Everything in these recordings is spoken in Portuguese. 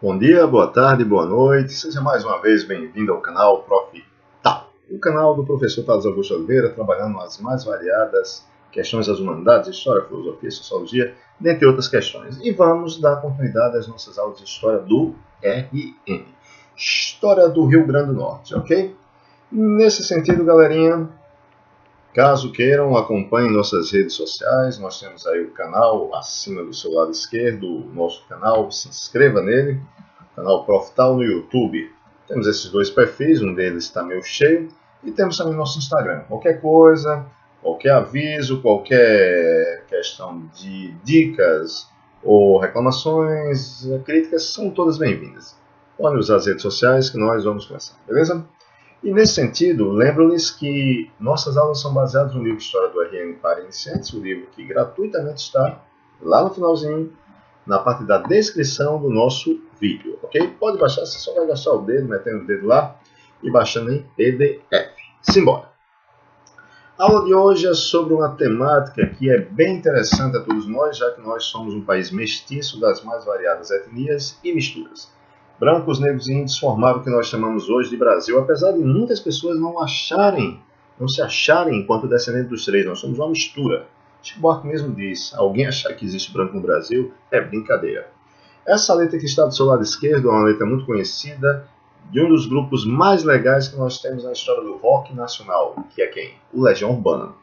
Bom dia, boa tarde, boa noite. Seja mais uma vez bem-vindo ao canal Prof. Tal, o canal do professor Thales Augusto Oliveira, trabalhando nas mais variadas questões das humanidades, história, filosofia, sociologia, dentre outras questões. E vamos dar continuidade às nossas aulas de história do RN, História do Rio Grande do Norte, ok? Nesse sentido, galerinha, caso queiram, acompanhem nossas redes sociais. Nós temos aí o canal acima do seu lado esquerdo, o nosso canal, se inscreva nele, canal Prof. Tal no YouTube. Temos esses dois perfis, um deles está meio cheio, e temos também nosso Instagram. Qualquer coisa, qualquer aviso, qualquer questão de dicas ou reclamações, críticas, são todas bem-vindas. Podem usar as redes sociais que nós vamos começar, beleza? E nesse sentido, lembro-lhes que nossas aulas são baseadas no livro História do RN para Iniciantes, o livro que gratuitamente está lá no finalzinho, na parte da descrição do nosso vídeo, ok? Pode baixar, você só vai gastar o dedo, metendo o dedo lá e baixando em PDF. Simbora! A aula de hoje é sobre uma temática que é bem interessante a todos nós, já que nós somos um país mestiço das mais variadas etnias e misturas. Brancos, negros e índios formaram o que nós chamamos hoje de Brasil, apesar de muitas pessoas não se acharem enquanto descendentes dos três. Nós somos uma mistura. Chico Buarque mesmo diz, alguém achar que existe branco no Brasil é brincadeira. Essa letra que está do seu lado esquerdo é uma letra muito conhecida de um dos grupos mais legais que nós temos na história do rock nacional, que é quem? O Legião Urbana.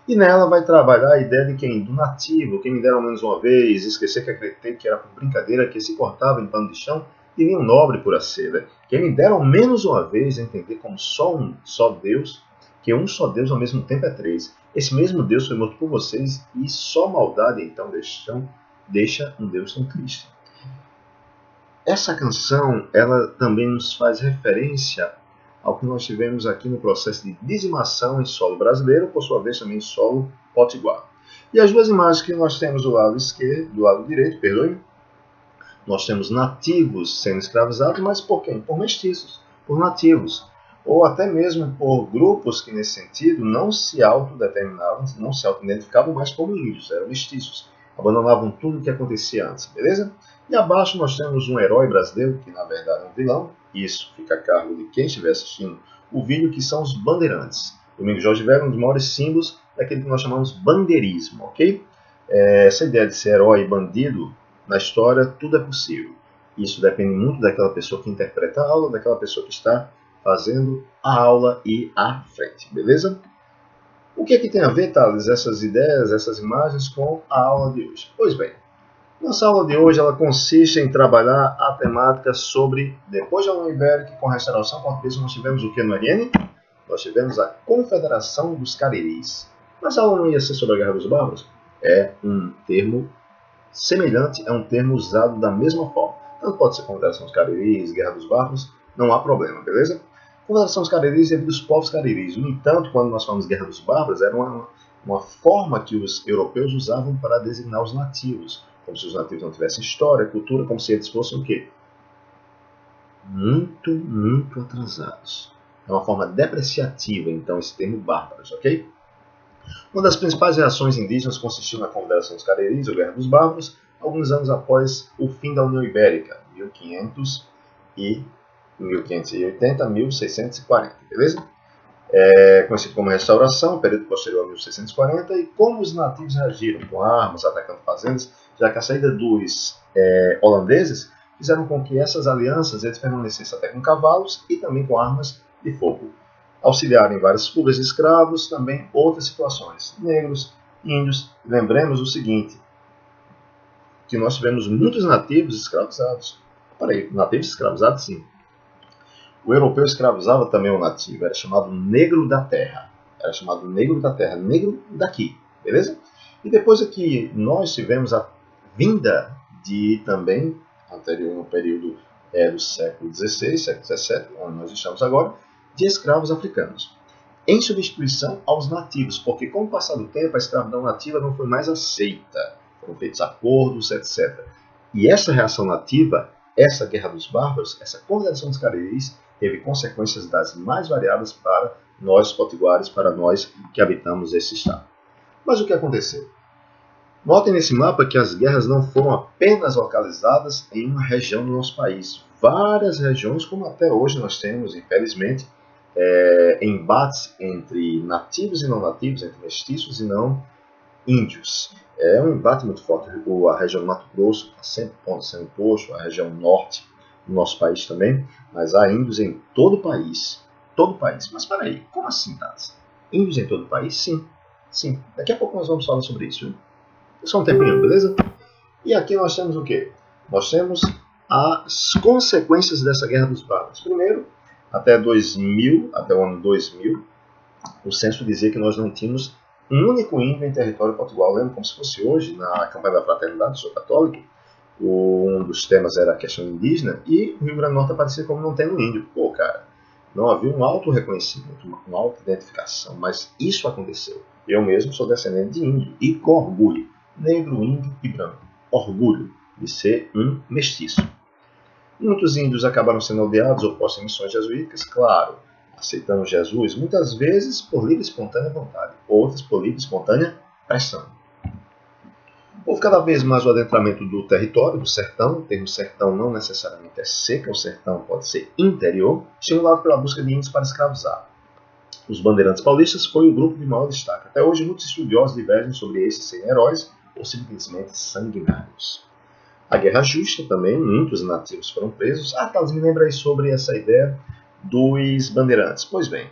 E nela vai trabalhar a ideia de quem? Do nativo, quem me deram menos uma vez, esquecer que acreditei que era por brincadeira, que se cortava em pano de chão, e nem um nobre por a seda. Quem me deram menos uma vez a entender como só Deus, que um só Deus ao mesmo tempo é três. Esse mesmo Deus foi morto por vocês e só maldade então deixa um Deus tão triste. Essa canção, ela também nos faz referência ao que nós tivemos aqui no processo de dizimação em solo brasileiro, por sua vez também em solo potiguar. E as duas imagens que nós temos do lado esquerdo, do lado direito, perdoe, nós temos nativos sendo escravizados, mas por quem? Por mestiços, por nativos. Ou até mesmo por grupos que, nesse sentido, não se autodeterminavam, não se autoidentificavam mais como índios, eram mestiços. Abandonavam tudo o que acontecia antes, beleza? E abaixo nós temos um herói brasileiro, que na verdade é um vilão. Isso fica a cargo de quem estiver assistindo o vídeo, que são os bandeirantes. Domingos Jorge Velho é um dos maiores símbolos daquele que nós chamamos bandeirismo, ok? Essa ideia de ser herói e bandido, na história, tudo é possível. Isso depende muito daquela pessoa que interpreta a aula, daquela pessoa que está fazendo a aula e à frente, beleza? O que é que tem a ver, Thales, essas ideias, essas imagens com a aula de hoje? Pois bem, nossa aula de hoje ela consiste em trabalhar a temática sobre, depois da União Ibérica, com a restauração portuguesa, nós tivemos o que no RN? Nós tivemos a Confederação dos Cariris. Mas a aula não ia ser sobre a Guerra dos Bárbaros? É um termo semelhante, é um termo usado da mesma forma. Tanto pode ser Confederação dos Cariris, Guerra dos Bárbaros, não há problema, beleza? Confederação dos Cariris é dos povos cariris. No entanto, quando nós falamos Guerra dos Bárbaros, era uma forma que os europeus usavam para designar os nativos. Como se os nativos não tivessem história, cultura, como se eles fossem o quê? Muito atrasados. É uma forma depreciativa, então, esse termo bárbaros, ok? Uma das principais reações indígenas consistiu na Confederação dos Cariris, ou Guerra dos Bárbaros, alguns anos após o fim da União Ibérica, 1580 a 1640, beleza? Conhecido como Restauração, período posterior a 1640, e como os nativos reagiram com armas, atacando fazendas, já que a saída dos holandeses fizeram com que essas alianças eles permanecessem até com cavalos e também com armas de fogo. Auxiliaram em várias fugas de escravos, também outras situações. Negros, índios, lembremos o seguinte, que nós tivemos muitos nativos escravizados. Peraí, nativos escravizados sim. O europeu escravizava também o nativo, era chamado negro da terra. Era chamado negro da terra, negro daqui, beleza? E depois aqui nós tivemos a vinda de também, anterior no período do século XVI, século XVII, onde nós estamos agora, de escravos africanos, em substituição aos nativos, porque com o passar do tempo a escravidão nativa não foi mais aceita, foram feitos acordos, etc. E essa reação nativa, essa Guerra dos Bárbaros, essa Confederação dos Cariris, teve consequências das mais variadas para nós potiguares, para nós que habitamos esse estado. Mas o que aconteceu? Notem nesse mapa que as guerras não foram apenas localizadas em uma região do nosso país. Várias regiões, como até hoje nós temos, infelizmente, embates entre nativos e não nativos, entre mestiços e não índios. É um embate muito forte. A região do Mato Grosso está sempre sendo posto, a região norte do nosso país também, mas há índios em todo o país. Todo o país. Mas espera aí, como assim, Taz? Índios em todo o país? Sim. Sim. Daqui a pouco nós vamos falar sobre isso, viu? Só um tempinho, beleza? E aqui nós temos o quê? Nós temos as consequências dessa Guerra dos Bárbaros. Primeiro, até o ano 2000, o censo dizia que nós não tínhamos um único índio em território potiguar. Lembra como se fosse hoje, na campanha da fraternidade, sou católico, um dos temas era a questão indígena, e o Rio Grande do Norte aparecia como não tendo índio. Pô, cara, não havia um auto-reconhecimento, uma auto-identificação, mas isso aconteceu. Eu mesmo sou descendente de índio, e com orgulho, negro, índio e branco. Orgulho de ser um mestiço. Muitos índios acabaram sendo aldeados ou postos em missões jesuíticas, claro, aceitando Jesus, muitas vezes por livre e espontânea vontade, outras por livre e espontânea pressão. Houve cada vez mais o adentramento do território, do sertão. O termo sertão não necessariamente é seca, o sertão pode ser interior, estimulado pela busca de índios para escravizar. Os bandeirantes paulistas foi o grupo de maior destaque. Até hoje, muitos estudiosos divergem sobre esses serem heróis ou simplesmente sanguinários. A Guerra Justa também, muitos nativos foram presos. Thales, me lembra aí sobre essa ideia dos bandeirantes. Pois bem,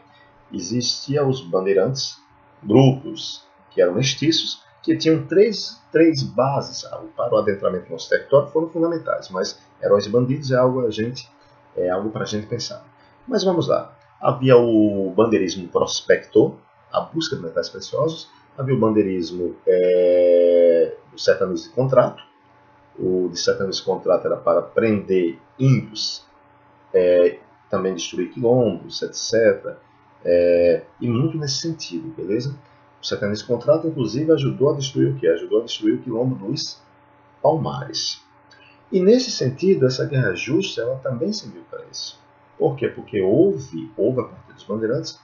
existiam os bandeirantes, grupos que eram mestiços, que tinham três bases para o adentramento do nosso território, foram fundamentais, mas heróis e bandidos é algo para a gente pensar. Mas vamos lá. Havia o bandeirismo prospector, a busca de metais preciosos. Havia o bandeirismo do sertanismo de contrato. O de sertanismo de contrato era para prender índios, também destruir quilombos, etc. E muito nesse sentido, beleza? O sertanismo de contrato, inclusive, ajudou a destruir o quê? Ajudou a destruir o quilombo dos Palmares. E nesse sentido, essa guerra justa, ela também serviu para isso. Por quê? Porque houve a partir dos bandeirantes,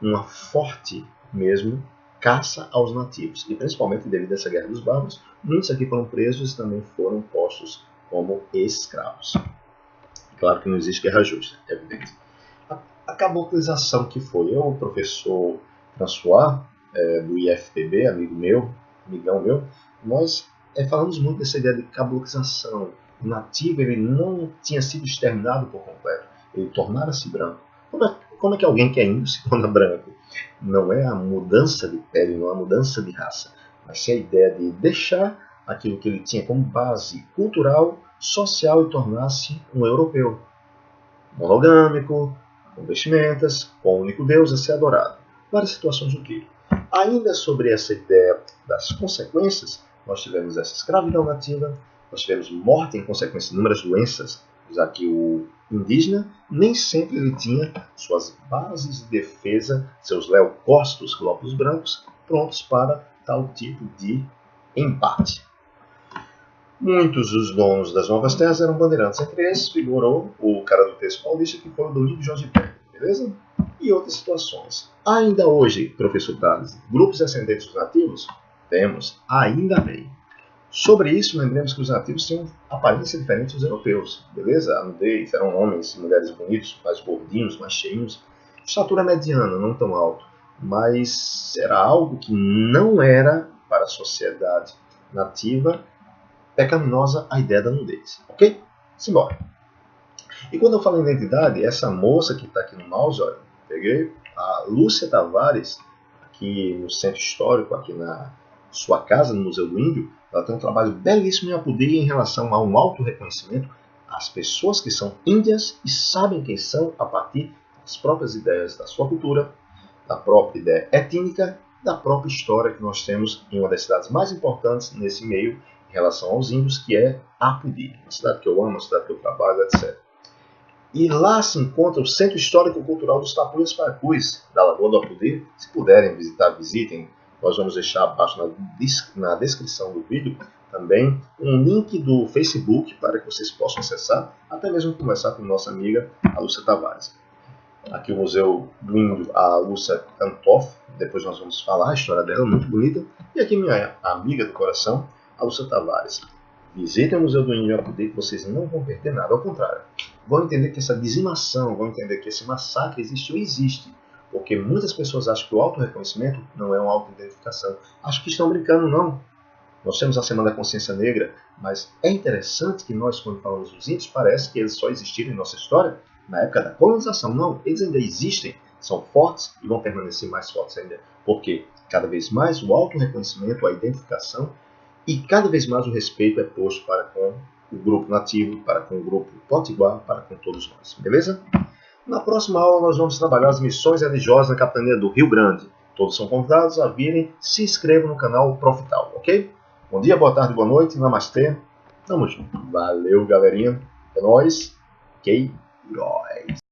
uma forte mesmo caça aos nativos. E principalmente devido a essa guerra dos bárbaros, muitos aqui foram presos e também foram postos como escravos. Claro que não existe guerra justa, é evidente. A caboclização que foi, o professor François, do IFPB, amigão meu, nós falamos muito dessa ideia de caboclização. O nativo ele não tinha sido exterminado por completo, ele tornara-se branco. Como é que alguém que é índio se torna branco? Não é a mudança de pele, não é a mudança de raça, mas sim a ideia de deixar aquilo que ele tinha como base cultural, social e tornar-se um europeu. Monogâmico, com vestimentas, com um único Deus a ser adorado. Várias situações do que. Ainda sobre essa ideia das consequências, nós tivemos essa escravidão nativa, nós tivemos morte em consequência de inúmeras doenças, já que o indígena nem sempre ele tinha suas bases de defesa, seus leucócitos, glóbulos brancos, prontos para tal tipo de embate. Muitos dos donos das novas terras eram bandeirantes. Entre esses figurou o cara do texto paulista, que foi o Domingos Jorge Pérez, beleza? E outras situações. Ainda hoje, professor Thales, grupos ascendentes dos nativos? Temos, ainda bem. Sobre isso, lembremos que os nativos tinham aparência diferente dos europeus, beleza? A nudez, eram homens e mulheres bonitos, mais gordinhos, mais cheinhos. Estatura mediana, não tão alto, mas era algo que não era para a sociedade nativa pecaminosa a ideia da nudez, ok? Simbora. E quando eu falo em identidade, essa moça que está aqui no mouse, olha, peguei a Lúcia Tavares, aqui no Centro Histórico, aqui na sua casa, no Museu do Índio, ela tem um trabalho belíssimo em Apodi em relação a um auto-reconhecimento às pessoas que são índias e sabem quem são a partir das próprias ideias da sua cultura, da própria ideia étnica, da própria história que nós temos em uma das cidades mais importantes nesse meio em relação aos índios, que é Apodi, uma cidade que eu amo, uma cidade que eu trabalho, etc. E lá se encontra o Centro Histórico Cultural dos Tapuias Paracus, da Lagoa do Apodi. Se puderem visitar, visitem. Nós vamos deixar abaixo na descrição do vídeo também um link do Facebook para que vocês possam acessar, até mesmo conversar com nossa amiga, a Lúcia Tavares. Aqui o Museu do Índio, a Lúcia Kantoff, depois nós vamos falar a história dela, muito bonita. E aqui minha amiga do coração, a Lúcia Tavares. Visitem o Museu do Índio Apudê, que vocês não vão perder nada, ao contrário. Vão entender que essa dizimação, vão entender que esse massacre existiu e existe. Porque muitas pessoas acham que o autorreconhecimento não é uma autoidentificação. Acham que estão brincando, não. Nós temos a Semana da Consciência Negra, mas é interessante que nós, quando falamos dos índios, parece que eles só existiram em nossa história na época da colonização. Não, eles ainda existem, são fortes e vão permanecer mais fortes ainda. Porque cada vez mais o autorreconhecimento, a identificação e cada vez mais o respeito é posto para com o grupo nativo, para com o grupo potiguar, para com todos nós. Beleza? Na próxima aula nós vamos trabalhar as missões religiosas na capitania do Rio Grande. Todos são convidados a virem, se inscrevam no canal Profital, ok? Bom dia, boa tarde, boa noite, namastê. Tamo junto. Valeu, galerinha. É nóis. Que heróis.